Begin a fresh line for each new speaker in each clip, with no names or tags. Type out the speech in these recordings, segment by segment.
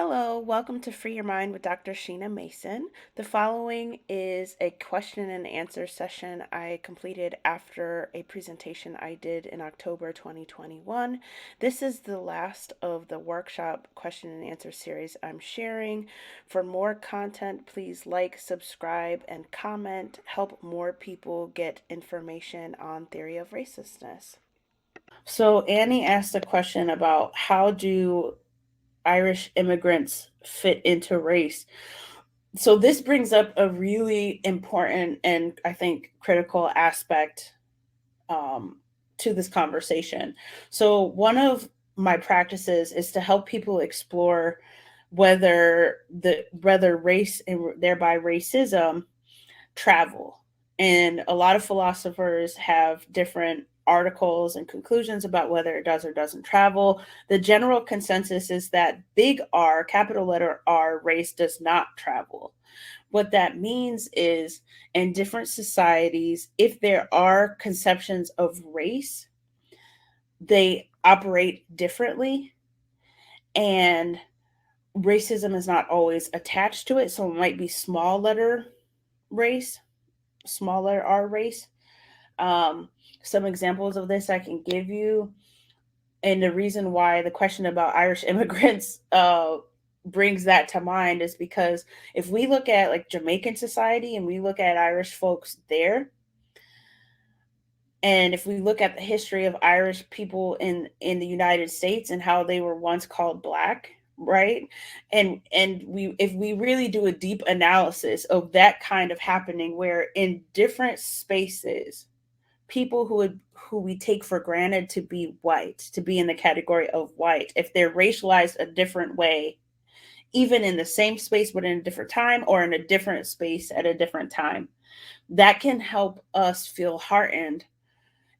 Hello, welcome to Free Your Mind with Dr. Sheena Mason. The following is a question and answer session I completed after a presentation I did in October 2021. This is the last of the workshop question and answer series I'm sharing. For more content, please like, subscribe, and comment. Help more people get information on theory of racelessness. So Annie asked a question about how do Irish immigrants fit into race. So this brings up a really important and I think critical aspect to this conversation. So one of my practices is to help people explore whether race and thereby racism travel. And a lot of philosophers have different articles and conclusions about whether it does or doesn't travel. The general consensus is that big R, capital letter R, race does not travel. What that means is in different societies, if there are conceptions of race, they operate differently, and racism is not always attached to it. So it might be race, small letter R race. Um, some examples of this I can give you. And the reason why the question about Irish immigrants brings that to mind is because if we look at like Jamaican society and we look at Irish folks there, and if we look at the history of Irish people in the United States and how they were once called black, right? And we if we really do a deep analysis of that kind of happening where in different spaces people who we take for granted to be white, to be in the category of white, if they're racialized a different way, even in the same space but in a different time or in a different space at a different time, that can help us feel heartened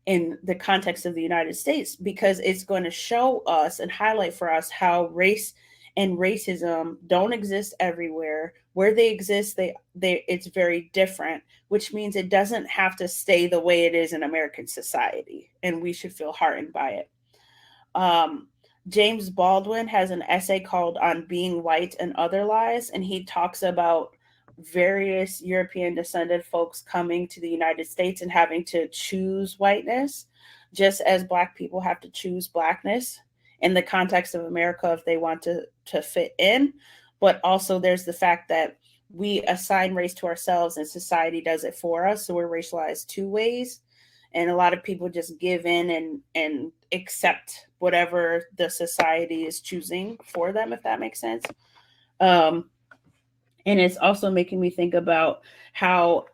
in the context of the United States because it's going to show us and highlight for us how race and racism don't exist everywhere. Where they exist, they it's very different, which means it doesn't have to stay the way it is in American society, and we should feel heartened by it. Um, James Baldwin has an essay called On Being White and Other Lies, and he talks about various European descended folks coming to the United States and having to choose whiteness, just as Black people have to choose Blackness in the context of America if they want to fit in. But also, there's the fact that we assign race to ourselves and society does it for us. So we're racialized two ways, and a lot of people just give in and accept whatever the society is choosing for them, if that makes sense. um and it's also making me think about how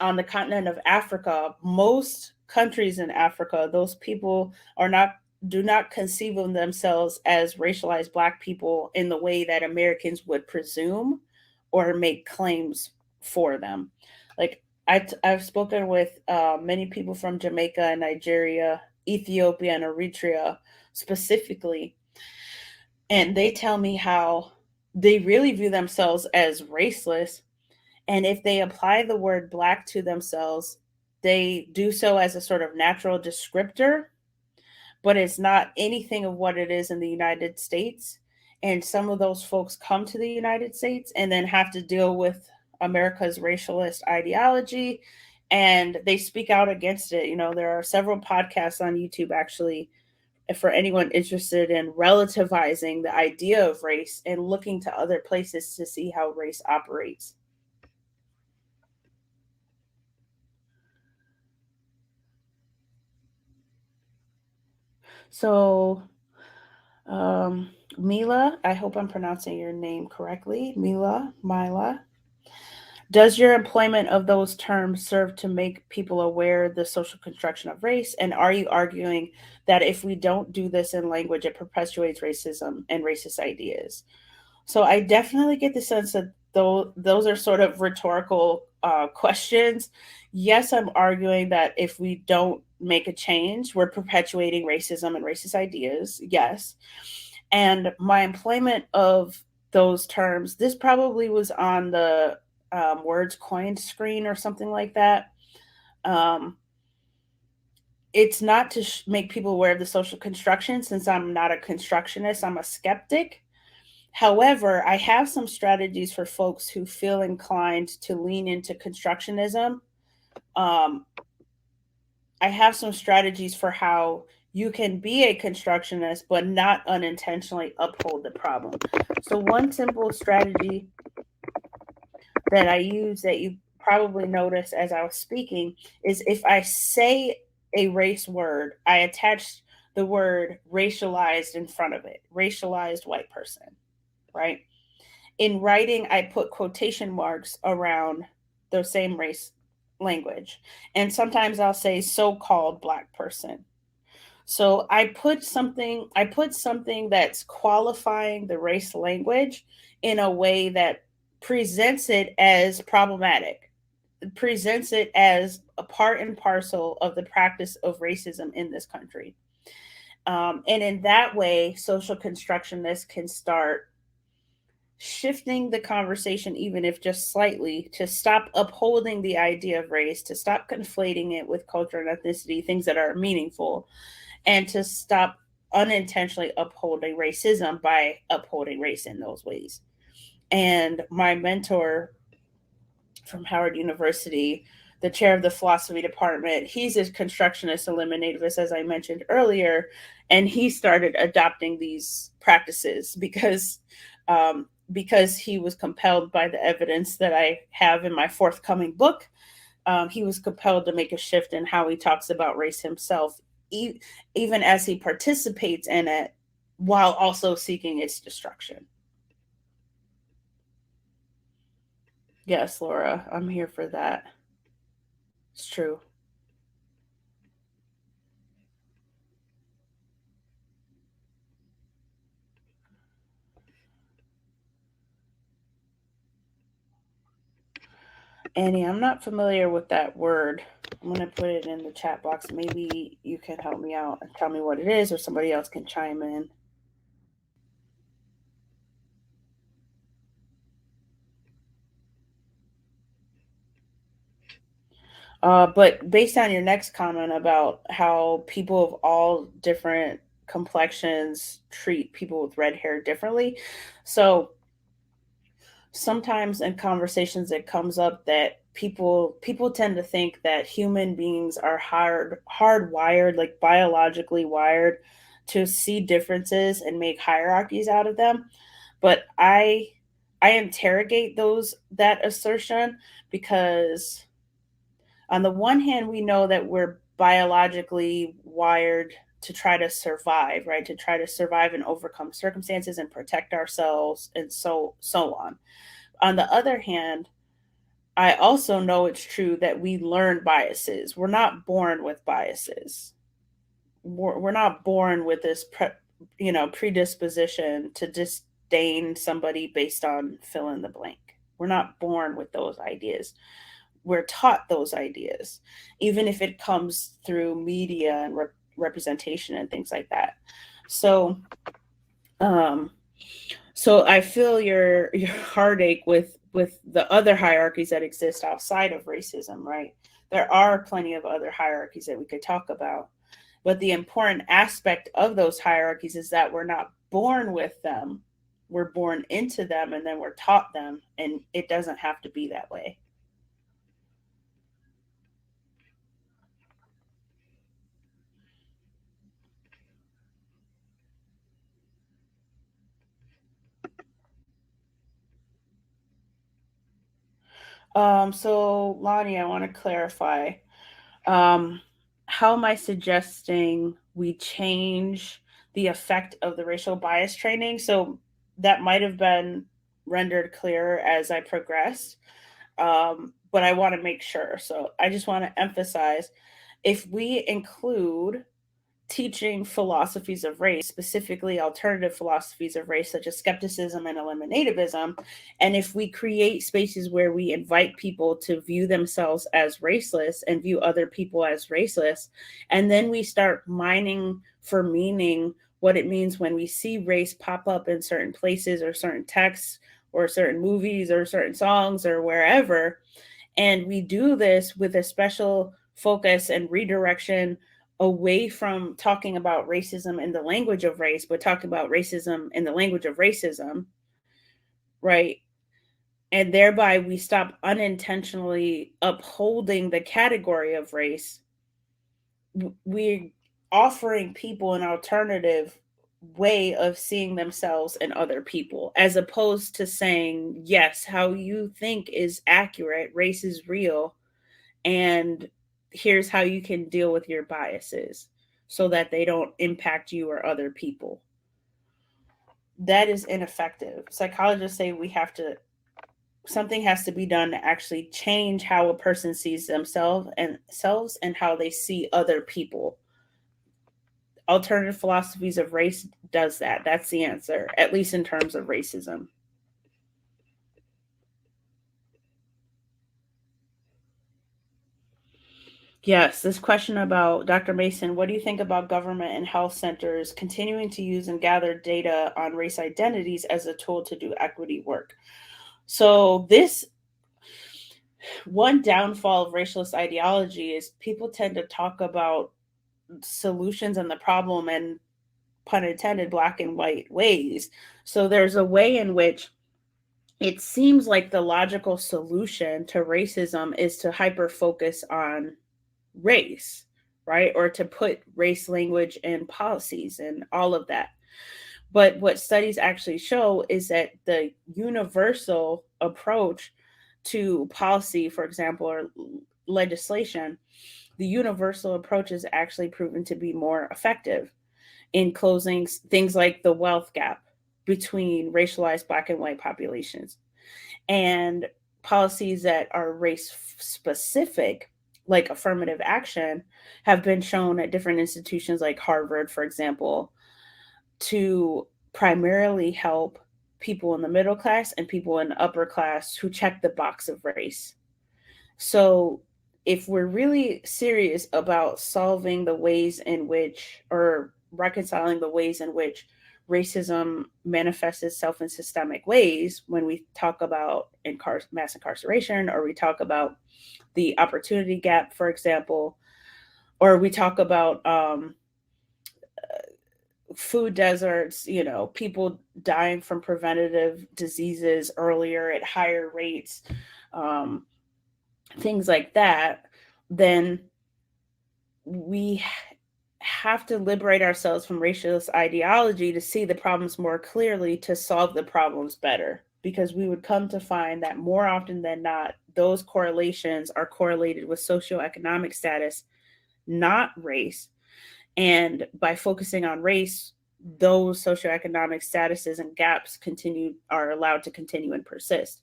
on the continent of Africa, most countries in Africa, those people are not do not conceive of themselves as racialized Black people in the way that Americans would presume or make claims for them. Like I've spoken with many people from Jamaica and Nigeria, Ethiopia and Eritrea specifically, and they tell me how they really view themselves as raceless, and if they apply the word Black to themselves, they do so as a sort of natural descriptor, but it's not anything of what it is in the United States. And some of those folks come to the United States and then have to deal with America's racialist ideology, and they speak out against it. You know, there are several podcasts on YouTube actually for anyone interested in relativizing the idea of race and looking to other places to see how race operates. So, Mila, I hope I'm pronouncing your name correctly. Mila, does your employment of those terms serve to make people aware of the social construction of race? And are you arguing that if we don't do this in language, it perpetuates racism and racist ideas? So I definitely get the sense that those are sort of rhetorical questions. Yes, I'm arguing that if we don't make a change, we're perpetuating racism and racist ideas. Yes. And my employment of those terms, this probably was on the words coined screen or something like that. Um, it's not to make people aware of the social construction, since I'm not a constructionist, I'm a skeptic. However, I have some strategies for folks who feel inclined to lean into constructionism. Um, I have some strategies for how you can be a constructionist but not unintentionally uphold the problem. So, one simple strategy that I use that you probably noticed as I was speaking is if I say a race word, I attach the word racialized in front of it, racialized white person, right? In writing, I put quotation marks around the same race language. And sometimes I'll say so called black person. So I put something that's qualifying the race language in a way that presents it as problematic, presents it as a part and parcel of the practice of racism in this country. And in that way, social constructionists can start shifting the conversation, even if just slightly, to stop upholding the idea of race, to stop conflating it with culture and ethnicity, things that are meaningful, and to stop unintentionally upholding racism by upholding race in those ways. And my mentor from Howard University, the chair of the philosophy department, he's a constructionist eliminativist, as I mentioned earlier, and he started adopting these practices because he was compelled by the evidence that I have in my forthcoming book. He was compelled to make a shift in how he talks about race himself, even as he participates in it, while also seeking its destruction. Yes, Laura, I'm here for that. It's true. Annie, I'm not familiar with that word. I'm going to put it in the chat box. Maybe you can help me out and tell me what it is, or somebody else can chime in. But based on your next comment about how people of all different complexions treat people with red hair differently, so sometimes in conversations it comes up that people tend to think that human beings are hardwired, like biologically wired, to see differences and make hierarchies out of them. But I interrogate those that assertion, because on the one hand, we know that we're biologically wired to try to survive, right? To try to survive and overcome circumstances and protect ourselves, and so on. On the other hand, I also know it's true that we learn biases. We're not born with biases. We're not born with this predisposition to disdain somebody based on fill in the blank. We're not born with those ideas. We're taught those ideas, even if it comes through media and representation and things like that. So, um, so I feel your heartache with the other hierarchies that exist outside of racism, right? There are plenty of other hierarchies that we could talk about, but the important aspect of those hierarchies is that we're not born with them. We're born into them and then we're taught them, and it doesn't have to be that way. So Lonnie, I want to clarify. Um, how am I suggesting we change the effect of the racial bias training? So that might have been rendered clearer as I progressed, but I want to make sure. So I just want to emphasize, if we include teaching philosophies of race, specifically alternative philosophies of race, such as skepticism and eliminativism. And if we create spaces where we invite people to view themselves as raceless and view other people as raceless, and then we start mining for meaning what it means when we see race pop up in certain places or certain texts or certain movies or certain songs or wherever, and we do this with a special focus and redirection away from talking about racism in the language of race, but talking about racism in the language of racism. right? And thereby we stop unintentionally upholding the category of race. We're offering people an alternative way of seeing themselves and other people, as opposed to saying, yes, how you think is accurate, race is real, and here's how you can deal with your biases so that they don't impact you or other people. That is ineffective. Psychologists say we have to something has to be done to actually change how a person sees themselves and how they see other people. Alternative philosophies of race does that. That's the answer, at least in terms of racism. Yes, this question about Dr. Mason, what do you think about government and health centers continuing to use and gather data on race identities as a tool to do equity work? So, this one downfall of racialist ideology is people tend to talk about solutions and the problem and, pun intended, black and white ways. So, there's a way in which it seems like the logical solution to racism is to hyper focus on race, right? Or to put race language in policies and all of that. But what studies actually show is that the universal approach to policy, for example, or legislation, the universal approach is actually proven to be more effective in closing things like the wealth gap between racialized black and white populations. And policies that are race specific, like affirmative action, have been shown at different institutions like Harvard, for example, to primarily help people in the middle class and people in the upper class who check the box of race. So, if we're really serious about solving the ways in which, or reconciling the ways in which racism manifests itself in systemic ways, when we talk about mass incarceration, or we talk about the opportunity gap, for example, or we talk about food deserts, people dying from preventative diseases earlier at higher rates, um, things like that, then we have to liberate ourselves from racialist ideology to see the problems more clearly, to solve the problems better. Because we would come to find that more often than not, those correlations are correlated with socioeconomic status, not race. And by focusing on race, those socioeconomic statuses and gaps are allowed to continue and persist.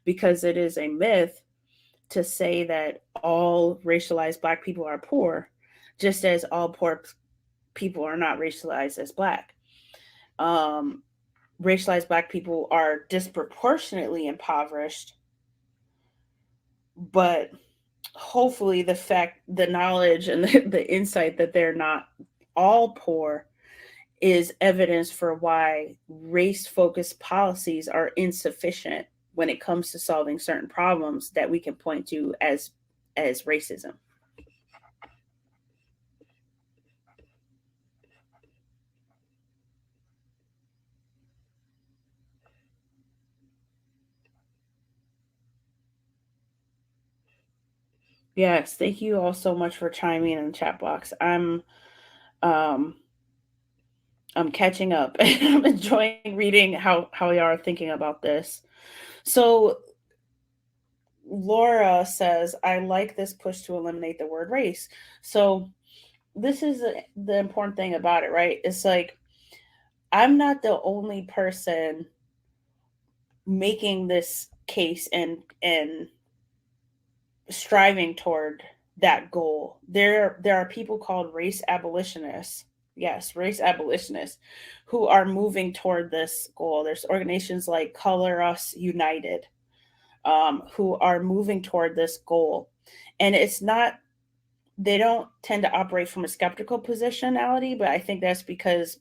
Because it is a myth to say that all racialized black people are poor, just as all poor people are not racialized as black. Um, Racialized black people are disproportionately impoverished, but hopefully the knowledge and the insight that they're not all poor is evidence for why race focused policies are insufficient when it comes to solving certain problems that we can point to as racism. Yes, thank you all so much for chiming in the chat box. Um I'm catching up and I'm enjoying reading how you are thinking about this. So Laura says, I like this push to eliminate the word race. So this is the important thing about it, right? It's like I'm not the only person making this case and striving toward that goal. There are people called race abolitionists. Yes, race abolitionists who are moving toward this goal. There's organizations like Color Us United, who are moving toward this goal. And it's not, they don't tend to operate from a skeptical positionality, but I think that's because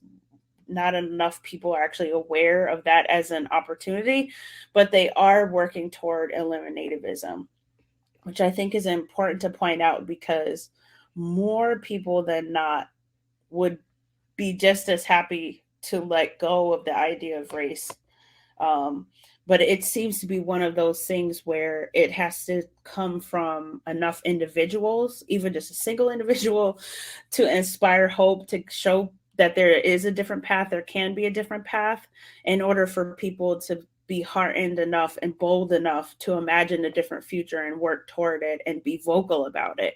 not enough people are actually aware of that as an opportunity, but they are working toward eliminativism, which I think is important to point out because more people than not would be just as happy to let go of the idea of race. Um, but it seems to be one of those things where it has to come from enough individuals, even just a single individual, to inspire hope, to show that there is a different path, there can be a different path, in order for people to be heartened enough and bold enough to imagine a different future and work toward it and be vocal about it.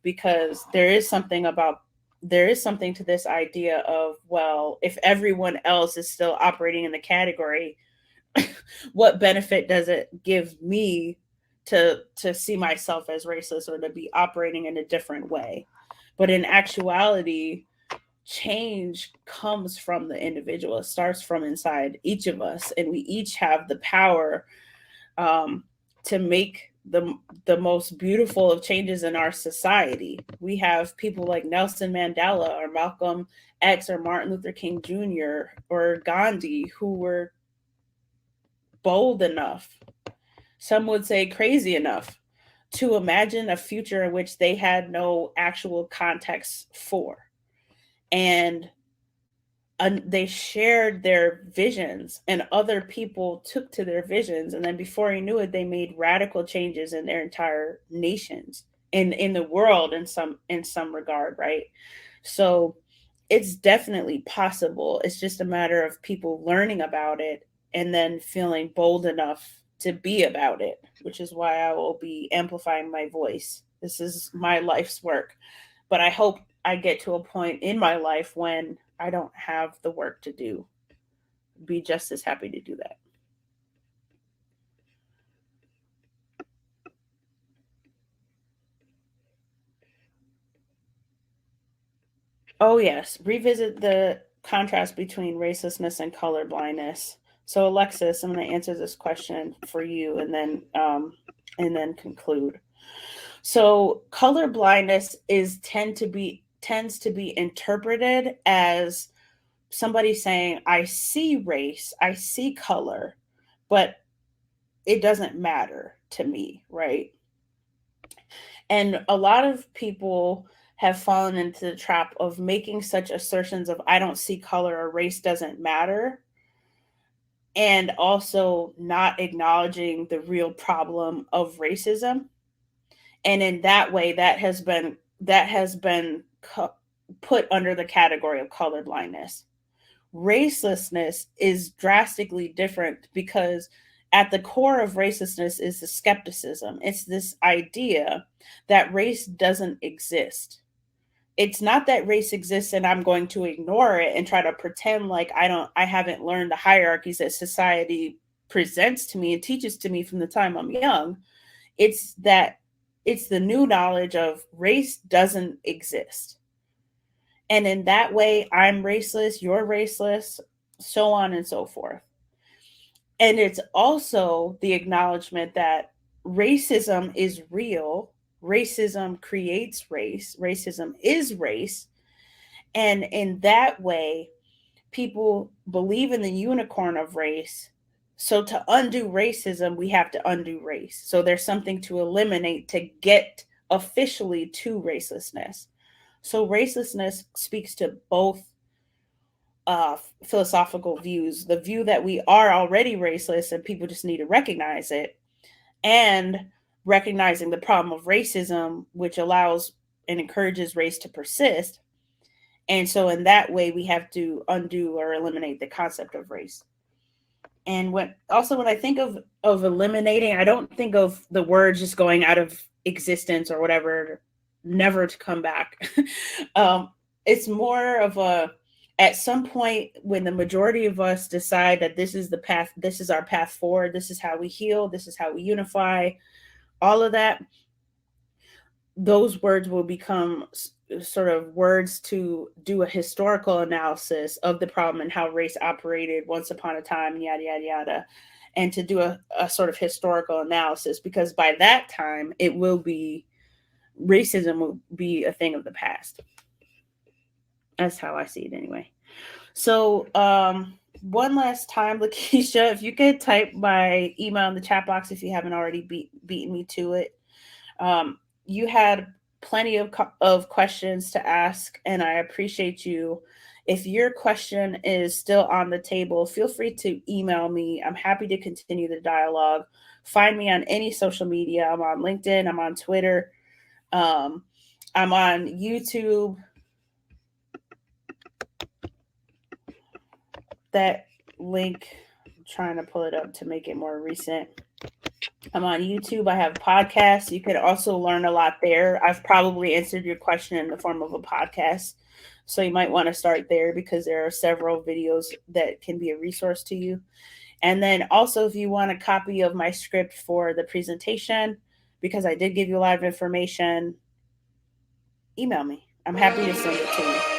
Because there is something to this idea of, well, if everyone else is still operating in the category, what benefit does it give me to see myself as racist or to be operating in a different way? But in actuality, change comes from the individual. It starts from inside each of us, and we each have the power um, to make the most beautiful of changes in our society. We have people like Nelson Mandela or Malcolm X or Martin Luther King Jr. or Gandhi who were bold enough, some would say crazy enough, to imagine a future in which they had no actual context for. And they shared their visions, and other people took to their visions, and then before you knew it, they made radical changes in their entire nations, in the world, in some regard, right? So it's definitely possible. It's just a matter of people learning about it and then feeling bold enough to be about it, which is why I will be amplifying my voice. This is my life's work. But I hope I get to a point in my life when I don't have the work to do. Be just as happy to do that. Oh, yes. Revisit the contrast between racelessness and colorblindness. So, Alexis, I'm going to answer this question for you and then conclude. So, color blindness tends to be interpreted as somebody saying, "I see race, I see color, but it doesn't matter to me," right? And a lot of people have fallen into the trap of making such assertions of "I don't see color" or "race doesn't matter," and also not acknowledging the real problem of racism. And in that way, that has been put under the category of color blindness. Racelessness is drastically different because at the core of racelessness is the skepticism. It's this idea that race doesn't exist. It's not that race exists and I'm going to ignore it and try to pretend like I haven't learned the hierarchies that society presents to me and teaches to me from the time I'm young. It's that it's the new knowledge of race doesn't exist. And in that way, I'm raceless, you're raceless, so on and so forth. And it's also the acknowledgement that racism is real, racism creates race, racism is race. And in that way, people believe in the unicorn of race. So to undo racism, we have to undo race. So there's something to eliminate to get officially to racelessness. So racelessness speaks to both philosophical views, the view that we are already raceless and people just need to recognize it, and recognizing the problem of racism, which allows and encourages race to persist. And so in that way, we have to undo or eliminate the concept of race. And when I think of eliminating, I don't think of the word just going out of existence or whatever, never to come back. It's more of a, at some point when the majority of us decide that this is the path, this is our path forward, this is how we heal, this is how we unify, all of that, those words will become sort of words to do a historical analysis of the problem and how race operated once upon a time, yada, yada, yada, and to do a sort of historical analysis, because by that time, racism will be a thing of the past. That's how I see it anyway. So, one last time, Lakeisha, if you could type my email in the chat box if you haven't already beaten me to it. You had plenty of questions to ask, and I appreciate you If your question is still on the table, feel free to email me. I'm happy to continue the dialogue. Find me on any social media. I'm on LinkedIn, I'm on Twitter, um, I'm on YouTube. That link, I'm trying to pull it up to make it more recent. I'm on YouTube. I have podcasts. You could also learn a lot there. I've probably answered your question in the form of a podcast. So you might want to start there because there are several videos that can be a resource to you. And then also, if you want a copy of my script for the presentation, because I did give you a lot of information, email me. I'm happy to send it to you.